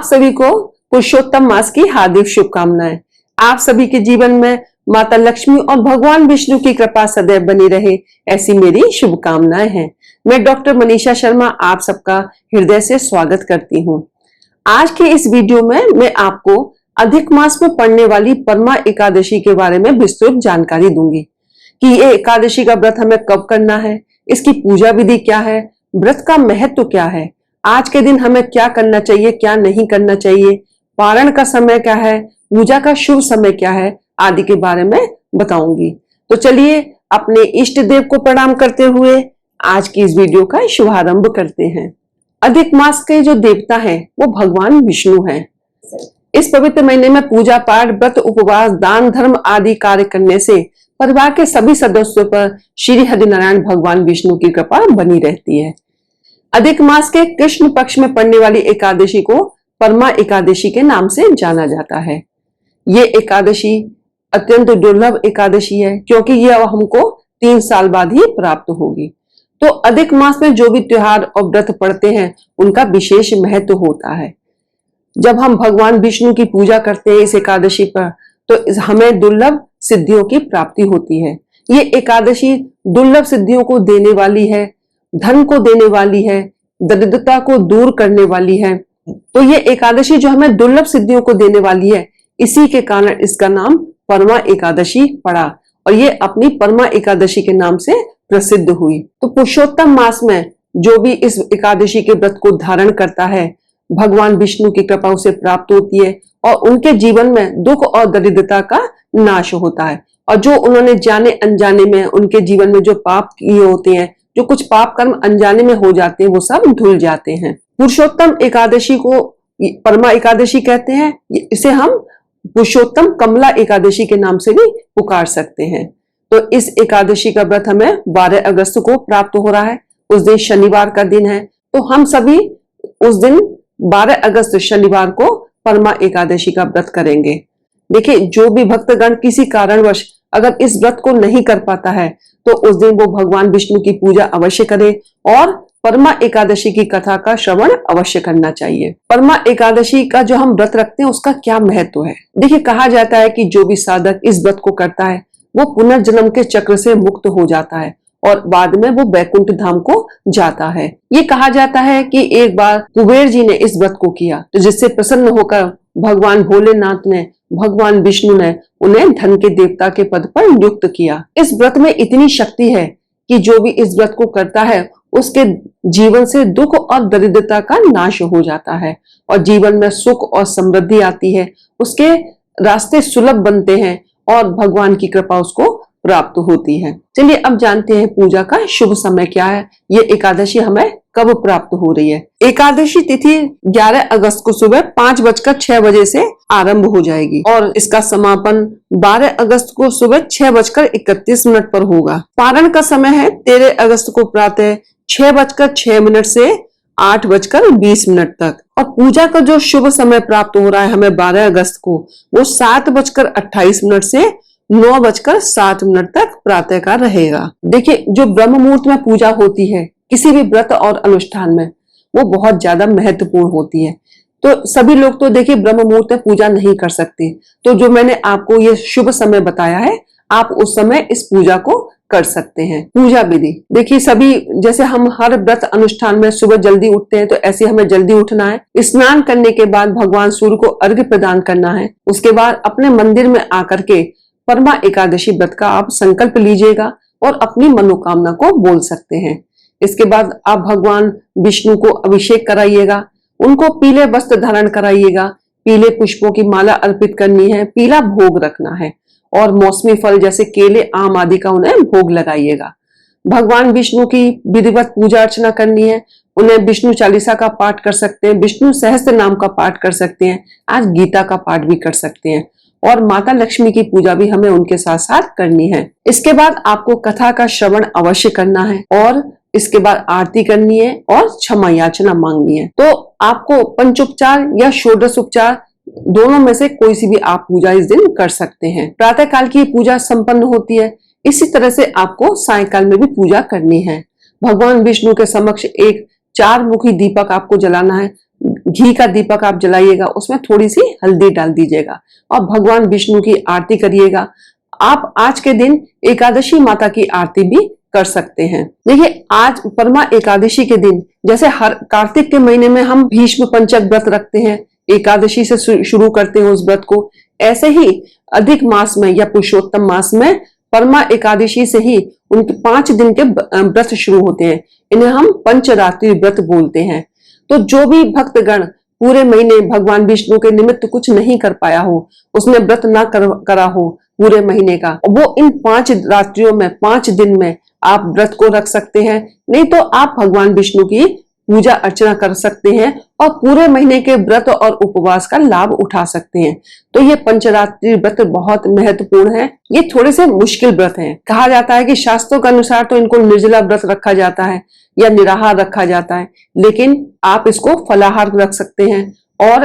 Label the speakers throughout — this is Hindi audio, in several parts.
Speaker 1: आप सभी को पुरुषोत्तम मास की हार्दिक शुभकामनाएं। आप सभी के जीवन में माता लक्ष्मी और भगवान विष्णु की कृपा सदैव बनी रहे, ऐसी मेरी शुभकामनाएं हैं। मैं डॉक्टर मनीषा शर्मा आप सबका हृदय से स्वागत करती हूं। आज के इस वीडियो में मैं आपको अधिक मास में पड़ने वाली परमा एकादशी के बारे में विस्तृत जानकारी दूंगी कि ये एकादशी का व्रत हमें कब करना है, इसकी पूजा विधि क्या है, व्रत का महत्व क्या है, आज के दिन हमें क्या करना चाहिए, क्या नहीं करना चाहिए, पारण का समय क्या है, पूजा का शुभ समय क्या है, आदि के बारे में बताऊंगी। तो चलिए अपने इष्ट देव को प्रणाम करते हुए आज की इस वीडियो का शुभारंभ करते हैं। अधिक मास के जो देवता हैं वो भगवान विष्णु हैं। इस पवित्र महीने में पूजा पाठ, व्रत, उपवास, दान धर्म आदि कार्य करने से परिवार के सभी सदस्यों पर श्री हरिनारायण भगवान विष्णु की कृपा बनी रहती है। अधिक मास के कृष्ण पक्ष में पड़ने वाली एकादशी को परमा एकादशी के नाम से जाना जाता है। ये एकादशी अत्यंत दुर्लभ एकादशी है क्योंकि यह हमको 3 साल बाद ही प्राप्त होगी। तो अधिक मास में जो भी त्योहार और व्रत पड़ते हैं उनका विशेष महत्व होता है। जब हम भगवान विष्णु की पूजा करते हैं इस एकादशी पर तो हमें दुर्लभ सिद्धियों की प्राप्ति होती है। ये एकादशी दुर्लभ सिद्धियों को देने वाली है, धन को देने वाली है, दरिद्रता को दूर करने वाली है। तो ये एकादशी जो हमें दुर्लभ सिद्धियों को देने वाली है, इसी के कारण इसका नाम परमा एकादशी पड़ा और ये अपनी परमा एकादशी के नाम से प्रसिद्ध हुई। तो पुरुषोत्तम मास में जो भी इस एकादशी के व्रत को धारण करता है, भगवान विष्णु की कृपा उसे प्राप्त होती है और उनके जीवन में दुख और दरिद्रता का नाश होता है। और जो उन्होंने जाने अनजाने में उनके जीवन में जो पाप किए होते हैं, जो कुछ पाप कर्म अनजाने में हो जाते हैं, वो सब धुल जाते हैं। पुरुषोत्तम एकादशी को परमा एकादशी कहते हैं। इसे हम पुरुषोत्तम कमला एकादशी के नाम से भी पुकार सकते हैं। तो इस एकादशी का व्रत हमें 12 अगस्त को प्राप्त हो रहा है। उस दिन शनिवार का दिन है, तो हम सभी उस दिन 12 अगस्त शनिवार को परमा एकादशी का व्रत करेंगे। देखिए, जो भी भक्तगण किसी कारणवश अगर इस व्रत को नहीं कर पाता है तो उस दिन वो भगवान विष्णु की पूजा अवश्य करे और परमा एकादशी की कथा का श्रवण अवश्य करना चाहिए। परमा एकादशी का जो हम व्रत रखते हैं उसका क्या महत्व है? देखिए, कहा जाता है कि जो भी साधक इस व्रत को करता है वो पुनर्जन्म के चक्र से मुक्त हो जाता है और बाद में वो बैकुंठ धाम को जाता है। ये कहा जाता है कि एक बार कुबेर जी ने इस व्रत को किया तो जिससे प्रसन्न होकर भगवान भोलेनाथ ने, भगवान विष्णु ने उन्हें धन के देवता के पद पर नियुक्त किया। इस व्रत में इतनी शक्ति है कि जो भी इस व्रत को करता है उसके जीवन से दुख और दरिद्रता का नाश हो जाता है और जीवन में सुख और समृद्धि आती है। उसके रास्ते सुलभ बनते हैं और भगवान की कृपा उसको प्राप्त होती है। चलिए अब जानते हैं पूजा का शुभ समय क्या है, ये एकादशी हमें कब प्राप्त हो रही है। एकादशी तिथि 11 अगस्त को सुबह 5:06 से आरंभ हो जाएगी और इसका समापन 12 अगस्त को सुबह 6:31 पर होगा। पारण का समय है 13 अगस्त को प्रातः 6:06 से 8:20 तक और पूजा का जो शुभ समय प्राप्त हो रहा है हमें 12 अगस्त को, वो 7:28 से 9:07 तक प्रातः का रहेगा। देखिए, जो ब्रह्म मुहूर्त में पूजा होती है किसी भी व्रत और अनुष्ठान में, वो बहुत ज्यादा महत्वपूर्ण होती है। तो सभी लोग तो देखिए ब्रह्म मुहूर्त में पूजा नहीं कर सकते, तो जो मैंने आपको ये शुभ समय बताया है आप उस समय इस पूजा को कर सकते हैं। पूजा विधि देखिए, सभी जैसे हम हर व्रत अनुष्ठान में सुबह जल्दी उठते हैं तो ऐसे हमें जल्दी उठना है। स्नान करने के बाद भगवान सूर्य को अर्घ्य प्रदान करना है। उसके बाद अपने मंदिर में आकर के परमा एकादशी व्रत का आप संकल्प लीजिएगा और अपनी मनोकामना को बोल सकते हैं। इसके बाद आप भगवान विष्णु को अभिषेक कराइएगा, उनको पीले वस्त्र धारण कराइएगा, पीले पुष्पों की माला अर्पित करनी है, पीला भोग रखना है और मौसमी फल जैसे केले, आम आदि का उन्हें भोग लगाइएगा। भगवान विष्णु की विधिवत पूजा अर्चना करनी है। उन्हें विष्णु चालीसा का पाठ कर सकते हैं, विष्णु सहस्त्र नाम का पाठ कर सकते हैं, आज गीता का पाठ भी कर सकते हैं और माता लक्ष्मी की पूजा भी हमें उनके साथ साथ करनी है। इसके बाद आपको कथा का श्रवण अवश्य करना है और इसके बाद आरती करनी है और क्षमा याचना मांगनी है। तो आपको पंचोपचार या षोडश उपचार दोनों में से कोई सी भी आप पूजा इस दिन कर सकते हैं। प्रातः काल की पूजा संपन्न होती है, इसी तरह से आपको सायंकाल में भी पूजा करनी है। भगवान विष्णु के समक्ष एक 4 मुखी दीपक आपको जलाना है। घी का दीपक आप जलाइएगा, उसमें थोड़ी सी हल्दी डाल दीजिएगा और भगवान विष्णु की आरती करिएगा। आप आज के दिन एकादशी माता की आरती भी कर सकते हैं। देखिए, आज परमा एकादशी के दिन, जैसे हर कार्तिक के महीने में हम भीष्म पंचक व्रत रखते हैं, एकादशी से शुरू करते हैं उस व्रत को, ऐसे ही अधिक मास में या पुरुषोत्तम मास में परमा एकादशी से ही उनके 5 दिन के व्रत शुरू होते हैं। इन्हें हम पंचरात्रि व्रत बोलते हैं। तो जो भी भक्तगण पूरे महीने भगवान विष्णु के निमित्त कुछ नहीं कर पाया हो, उसने व्रत ना करा हो पूरे महीने का, वो इन 5 रात्रियों में 5 दिन में आप व्रत को रख सकते हैं। नहीं तो आप भगवान विष्णु की पूजा अर्चना कर सकते हैं और पूरे महीने के व्रत और उपवास का लाभ उठा सकते हैं। तो ये पंचरात्रि व्रत बहुत महत्वपूर्ण है। ये थोड़े से मुश्किल व्रत हैं। कहा जाता है कि शास्त्रों के अनुसार तो इनको निर्जला व्रत रखा जाता है या निराहार रखा जाता है, लेकिन आप इसको फलाहार रख सकते हैं और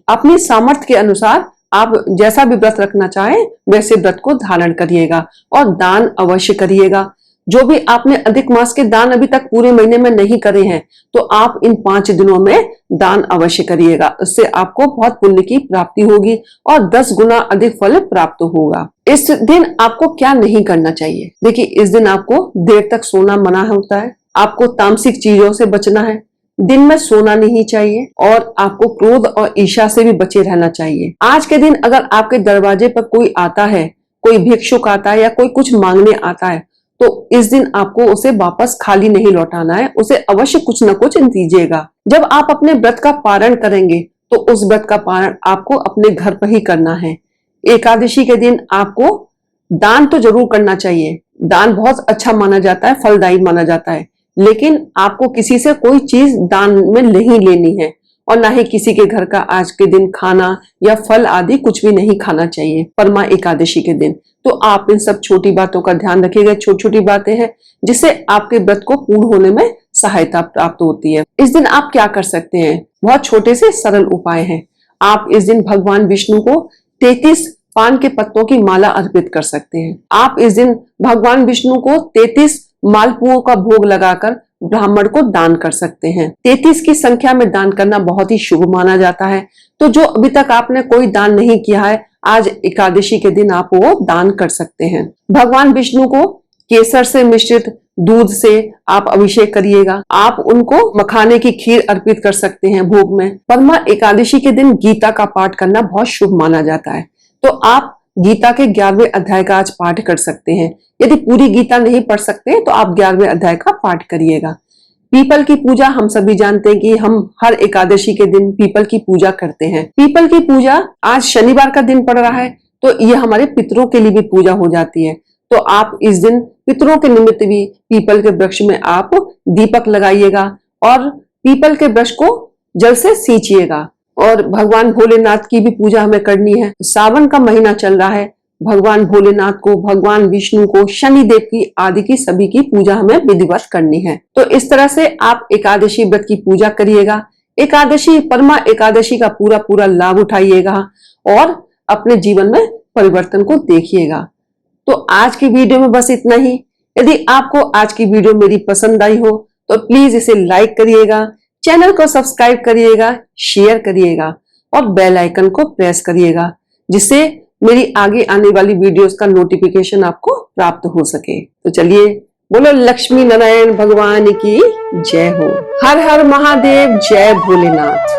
Speaker 1: अपनी सामर्थ्य के अनुसार आप जैसा भी व्रत रखना चाहें वैसे व्रत को धारण करिएगा और दान अवश्य करिएगा। जो भी आपने अधिक मास के दान अभी तक पूरे महीने में नहीं करे हैं, तो आप इन 5 दिनों में दान अवश्य करिएगा। इससे आपको बहुत पुण्य की प्राप्ति होगी और 10 गुना अधिक फल प्राप्त होगा। इस दिन आपको क्या नहीं करना चाहिए? देखिए, इस दिन आपको देर तक सोना मना होता है, आपको तामसिक चीजों से बचना है, दिन में सोना नहीं चाहिए और आपको क्रोध और ईर्ष्या से भी बचे रहना चाहिए। आज के दिन अगर आपके दरवाजे पर कोई आता है, कोई भिक्षुक आता है या कोई कुछ मांगने आता है, तो इस दिन आपको उसे वापस खाली नहीं लौटाना है, उसे अवश्य कुछ न कुछ दीजिएगा। जब आप अपने व्रत का पारण करेंगे तो उस व्रत का पारण आपको अपने घर पर ही करना है। एकादशी के दिन आपको दान तो जरूर करना चाहिए, दान बहुत अच्छा माना जाता है, फलदायी माना जाता है, लेकिन आपको किसी से कोई चीज दान में नहीं लेनी है और ना ही किसी के घर का आज के दिन खाना या फल आदि कुछ भी नहीं खाना चाहिए परमा एकादशी के दिन। तो आप इन सब छोटी बातों का ध्यान रखिएगा। छोटी छोटी बातें हैं जिससे आपके व्रत को पूर्ण होने में सहायता प्राप्त होती है। इस दिन आप क्या कर सकते हैं? बहुत छोटे से सरल उपाय हैं। आप इस दिन भगवान विष्णु को 33 पान के पत्तों की माला अर्पित कर सकते हैं। आप इस दिन भगवान विष्णु को 33 मालपुओं का भोग लगाकर ब्राह्मण को दान कर सकते हैं। 33 की संख्या में दान करना बहुत ही शुभ माना जाता है। तो जो अभी तक आपने कोई दान नहीं किया है, आज एकादशी के दिन आप वो दान कर सकते हैं। भगवान विष्णु को केसर से मिश्रित दूध से आप अभिषेक करिएगा। आप उनको मखाने की खीर अर्पित कर सकते हैं भोग में। परमा एकादशी के दिन गीता का पाठ करना बहुत शुभ माना जाता है। तो आप गीता के 11वें अध्याय का आज पाठ कर सकते हैं। यदि पूरी गीता नहीं पढ़ सकते तो आप 11वें अध्याय का पाठ करिएगा। पीपल की पूजा हम सभी जानते हैं कि हम हर एकादशी के दिन पीपल की पूजा करते हैं। पीपल की पूजा आज शनिवार का दिन पड़ रहा है, तो ये हमारे पितरों के लिए भी पूजा हो जाती है। तो आप इस दिन पितरों के निमित्त भी पीपल के वृक्ष में आप दीपक लगाइएगा और पीपल के वृक्ष को जल से सींचिएगा। और भगवान भोलेनाथ की भी पूजा हमें करनी है। सावन का महीना चल रहा है, भगवान भोलेनाथ को, भगवान विष्णु को, शनिदेव की आदि की सभी की पूजा हमें विधिवत करनी है। तो इस तरह से आप एकादशी व्रत की पूजा करिएगा। एकादशी परमा एकादशी का पूरा पूरा लाभ उठाइएगा और अपने जीवन में परिवर्तन को देखिएगा। तो आज की वीडियो में बस इतना ही। यदि आपको आज की वीडियो मेरी पसंद आई हो तो प्लीज इसे लाइक करिएगा, चैनल को सब्सक्राइब करिएगा, शेयर करिएगा और बेल आइकन को प्रेस करिएगा, जिससे मेरी आगे आने वाली वीडियोस का नोटिफिकेशन आपको प्राप्त हो सके। तो चलिए, बोलो लक्ष्मी नारायण भगवान की जय हो। हर हर महादेव, जय भोलेनाथ।